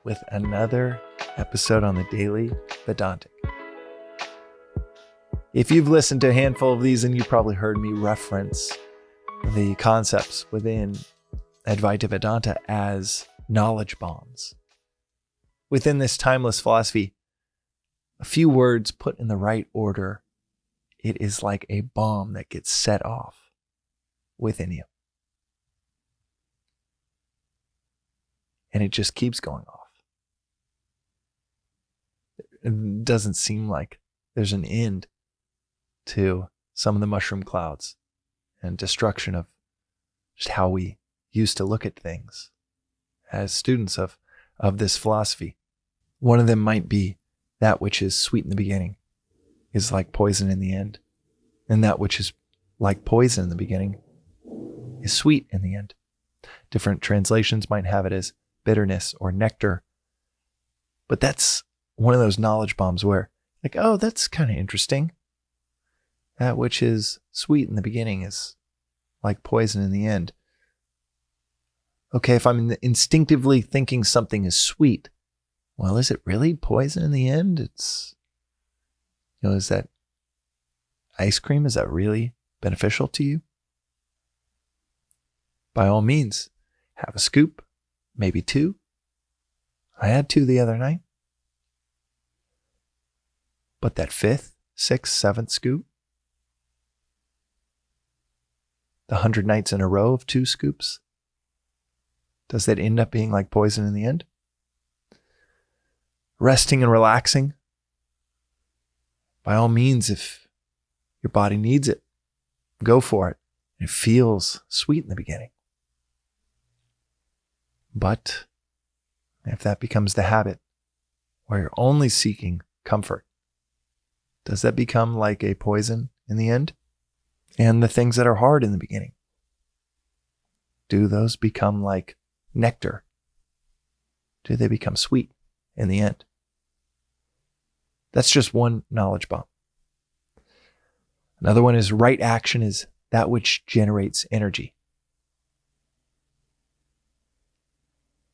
with another episode on the Daily Vedantic. If you've listened to a handful of these, then you've probably heard me reference the concepts within Advaita Vedanta as knowledge bombs. Within this timeless philosophy, a few words put in the right order, it is like a bomb that gets set off within you. And it just keeps going off. It doesn't seem like there's an end to some of the mushroom clouds and destruction of just how we used to look at things as students of this philosophy. One of them might be that which is sweet in the beginning is like poison in the end. And that which is like poison in the beginning is sweet in the end. Different translations might have it as bitterness or nectar. But that's one of those knowledge bombs where, like, oh, that's kind of interesting. That which is sweet in the beginning is like poison in the end. Okay, if I'm instinctively thinking something is sweet, well, is it really poison in the end? It's, is that ice cream, is that really beneficial to you? By all means, have a scoop, maybe two. I had two the other night. But that fifth, sixth, seventh scoop, the 100 nights in a row of 2 scoops, does that end up being like poison in the end? Resting and relaxing, by all means, if your body needs it, go for it. It feels sweet in the beginning. But if that becomes the habit where you're only seeking comfort, does that become like a poison in the end? And the things that are hard in the beginning, do those become like nectar? Do they become sweet in the end? That's just one knowledge bomb. Another one is right action is that which generates energy.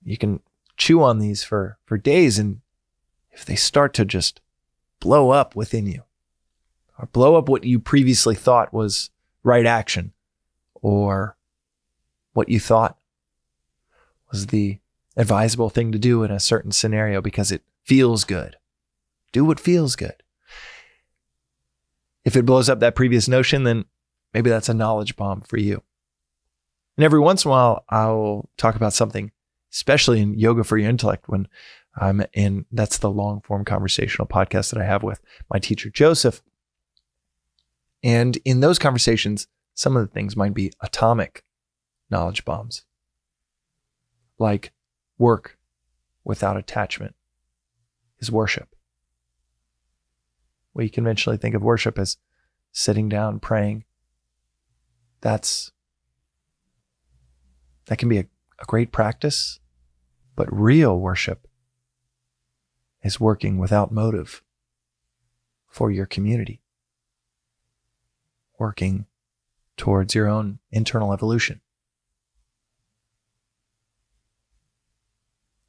You can chew on these for days, and if they start to just blow up within you, or blow up what you previously thought was right action, or what you thought was the advisable thing to do in a certain scenario because it feels good. Do what feels good. If it blows up that previous notion, then maybe that's a knowledge bomb for you. And every once in a while, I'll talk about something, especially in Yoga for Your Intellect, when I'm in, that's the long form conversational podcast that I have with my teacher, Joseph. And in those conversations, some of the things might be atomic knowledge bombs, like work without attachment is worship. We conventionally think of worship as sitting down, praying. That can be a great practice, but real worship is working without motive for your community, working towards your own internal evolution.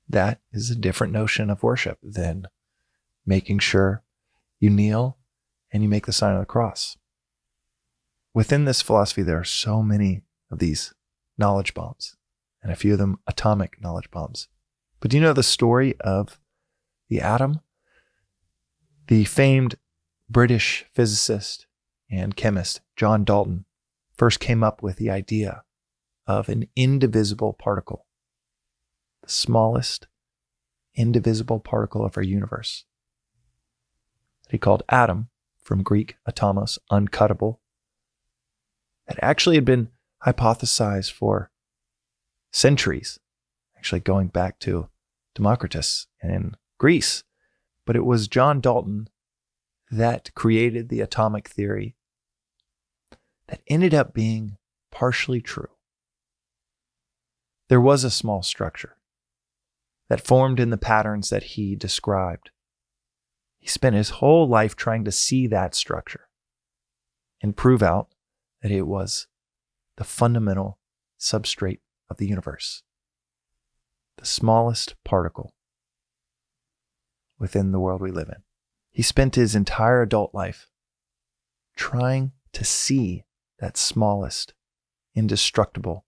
That is a different notion of worship than making sure you kneel and you make the sign of the cross. Within this philosophy, there are so many of these knowledge bombs, and a few of them atomic knowledge bombs. But do you know the story of the atom? The famed British physicist and chemist John Dalton first came up with the idea of an indivisible particle, the smallest indivisible particle of our universe, that he called atom, from Greek atomos, uncuttable, that actually had been hypothesized for centuries, actually going back to Democritus in Greece. But it was John Dalton that created the atomic theory that ended up being partially true. There was a small structure that formed in the patterns that he described. He spent his whole life trying to see that structure and prove out that it was the fundamental substrate of the universe, the smallest particle within the world we live in. He spent his entire adult life trying to see that smallest, indestructible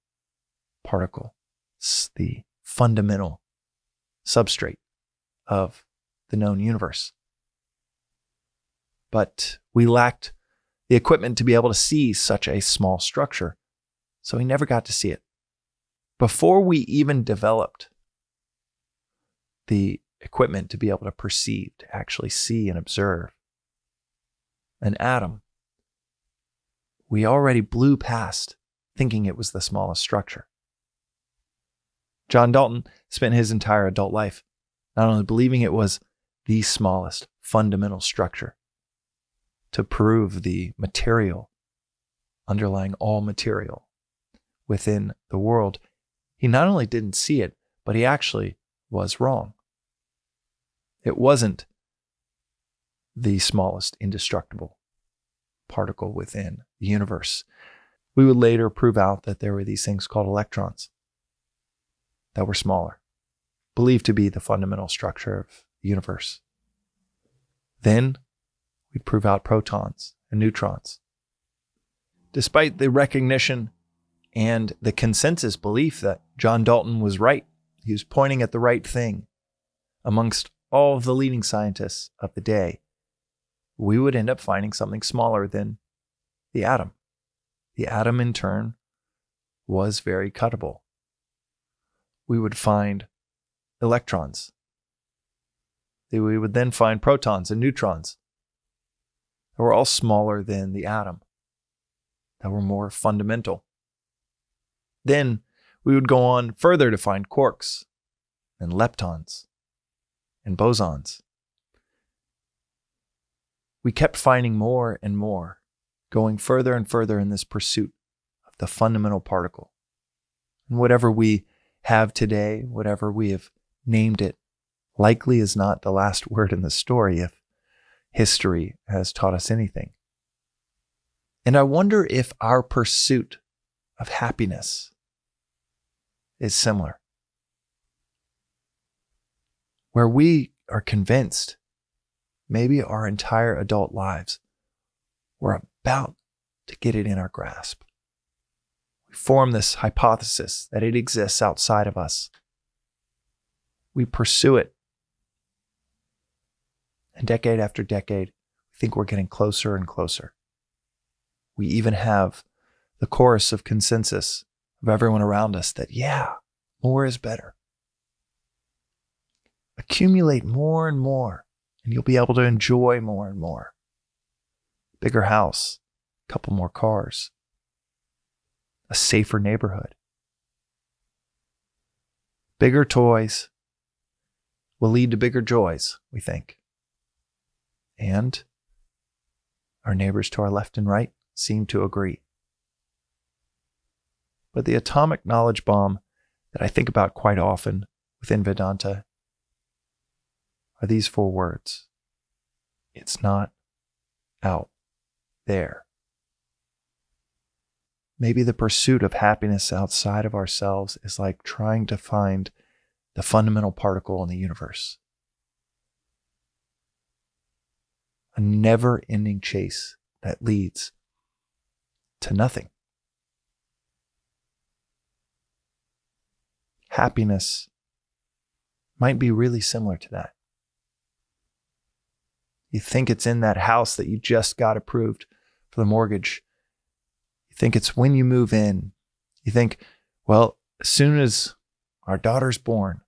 particle, the fundamental substrate of the known universe. But we lacked the equipment to be able to see such a small structure, so he never got to see it. Before we even developed the equipment to be able to perceive, to actually see and observe an atom, we already blew past thinking it was the smallest structure. John Dalton spent his entire adult life not only believing it was the smallest fundamental structure to prove the material underlying all material within the world, he not only didn't see it, but he actually was wrong. It wasn't the smallest indestructible particle within the universe. We would later prove out that there were these things called electrons that were smaller, believed to be the fundamental structure of the universe. Then we'd prove out protons and neutrons. Despite the recognition and the consensus belief that John Dalton was right, he was pointing at the right thing amongst all of the leading scientists of the day, we would end up finding something smaller than the atom. The atom, in turn, was very cuttable. We would find electrons. We would then find protons and neutrons that were all smaller than the atom, that were more fundamental. Then we would go on further to find quarks and leptons and bosons. We kept finding more and more, going further and further in this pursuit of the fundamental particle. And whatever we have today, whatever we have named it, likely is not the last word in the story if history has taught us anything. And I wonder if our pursuit of happiness is similar, where we are convinced maybe our entire adult lives we're about to get it in our grasp. We form this hypothesis that it exists outside of us. We pursue it. And decade after decade, we think we're getting closer and closer. We even have the chorus of consensus of everyone around us that, yeah, more is better. Accumulate more and more, and you'll be able to enjoy more and more. Bigger house, a couple more cars, a safer neighborhood. Bigger toys will lead to bigger joys, we think. And our neighbors to our left and right seem to agree. But the atomic knowledge bomb that I think about quite often within Vedanta are these 4 words. It's not out there. Maybe the pursuit of happiness outside of ourselves is like trying to find the fundamental particle in the universe. A never-ending chase that leads to nothing. Happiness might be really similar to that. You think it's in that house that you just got approved for the mortgage. You think it's when you move in. You think, well, as soon as our daughter's born,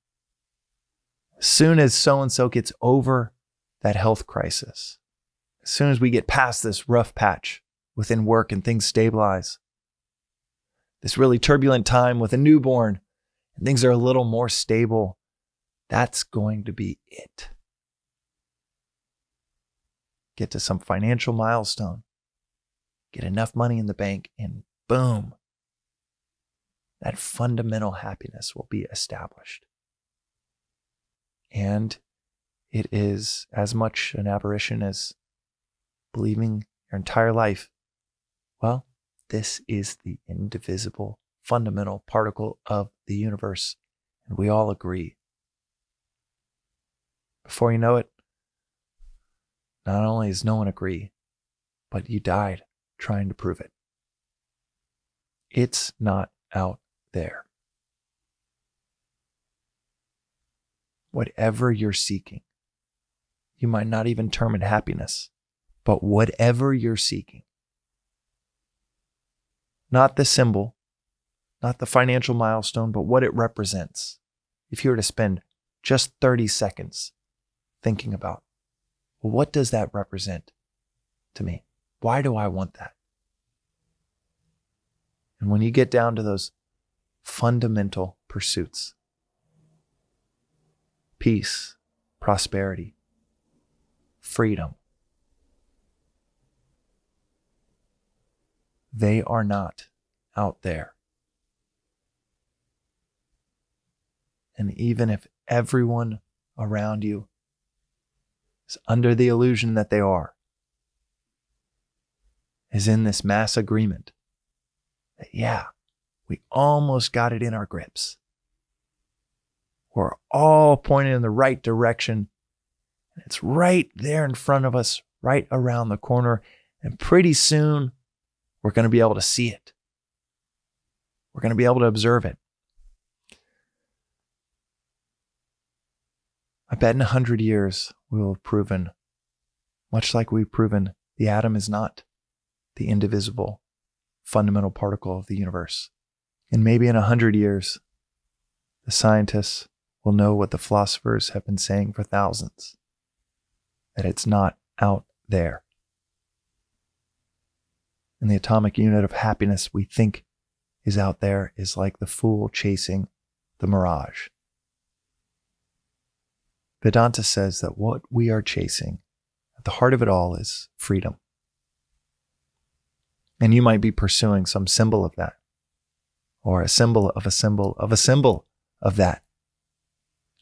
as soon as so-and-so gets over that health crisis, as soon as we get past this rough patch within work and things stabilize, this really turbulent time with a newborn and things are a little more stable, that's going to be it. Get to some financial milestone, get enough money in the bank, and boom, that fundamental happiness will be established. And it is as much an aberration as believing your entire life, well, this is the indivisible, fundamental particle of the universe, and we all agree. Before you know it, not only does no one agree, but you died trying to prove it. It's not out there. Whatever you're seeking, you might not even term it happiness, but whatever you're seeking, not the symbol, not the financial milestone, but what it represents. If you were to spend just 30 seconds thinking about, well, what does that represent to me? Why do I want that? And when you get down to those fundamental pursuits, peace, prosperity, freedom, they are not out there. And even if everyone around you is under the illusion that they are, is in this mass agreement that, yeah, we almost got it in our grips. We're all pointing in the right direction. And it's right there in front of us, right around the corner. And pretty soon, we're going to be able to see it. We're going to be able to observe it. I bet in 100 years, we will have proven, much like we've proven the atom is not the indivisible, fundamental particle of the universe. And maybe in 100 years, the scientists will know what the philosophers have been saying for thousands, that it's not out there. And the atomic unit of happiness we think is out there is like the fool chasing the mirage. Vedanta says that what we are chasing, at the heart of it all, is freedom. And you might be pursuing some symbol of that, or a symbol of a symbol of a symbol of that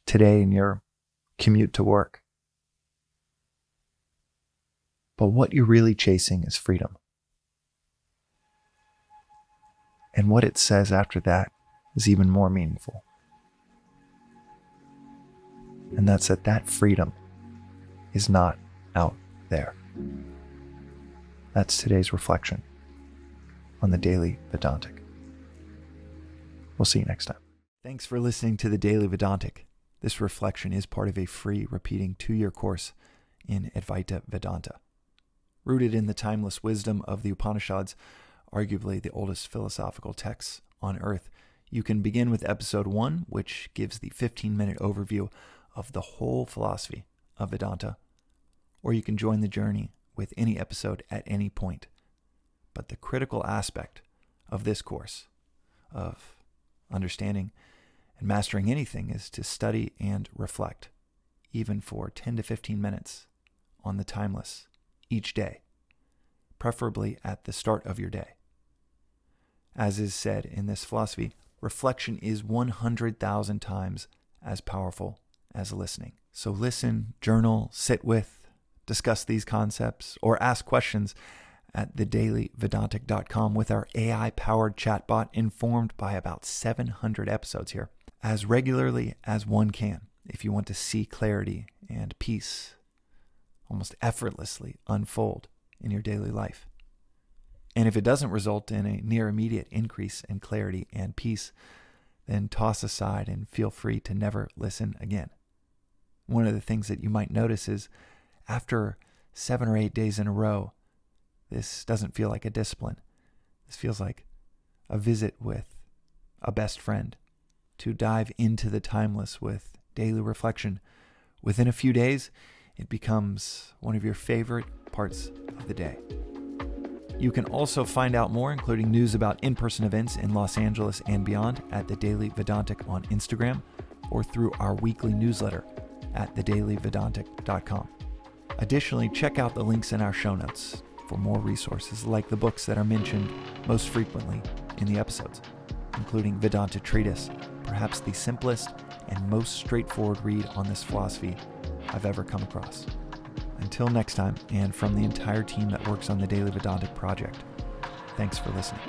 today in your commute to work. But what you're really chasing is freedom. And what it says after that is even more meaningful. And that's that freedom is not out there. That's today's reflection on the Daily Vedantic. We'll see you next time. Thanks for listening to the Daily Vedantic. This reflection is part of a free repeating 2-year course in Advaita Vedanta. Rooted in the timeless wisdom of the Upanishads, arguably the oldest philosophical texts on earth, you can begin with episode 1, which gives the 15-minute overview of the whole philosophy of Vedanta, or you can join the journey with any episode at any point. But the critical aspect of this course, of understanding and mastering anything, is to study and reflect, even for 10 to 15 minutes on the timeless each day, preferably at the start of your day. As is said in this philosophy, reflection is 100,000 times as powerful as listening. So listen, journal, sit with, discuss these concepts, or ask questions at thedailyvedantic.com with our AI-powered chatbot, informed by about 700 episodes here, as regularly as one can, if you want to see clarity and peace almost effortlessly unfold in your daily life. And if it doesn't result in a near immediate increase in clarity and peace, then toss aside and feel free to never listen again. One of the things that you might notice is after 7 or 8 days in a row, this doesn't feel like a discipline. This feels like a visit with a best friend to dive into the timeless with daily reflection. Within a few days, it becomes one of your favorite parts of the day. You can also find out more, including news about in-person events in Los Angeles and beyond, at the Daily Vedantic on Instagram, or through our weekly newsletter at thedailyvedantic.com. Additionally, check out the links in our show notes for more resources like the books that are mentioned most frequently in the episodes, including Vedanta Treatise, perhaps the simplest and most straightforward read on this philosophy I've ever come across. Until next time, and from the entire team that works on the Daily Vedantic project, thanks for listening.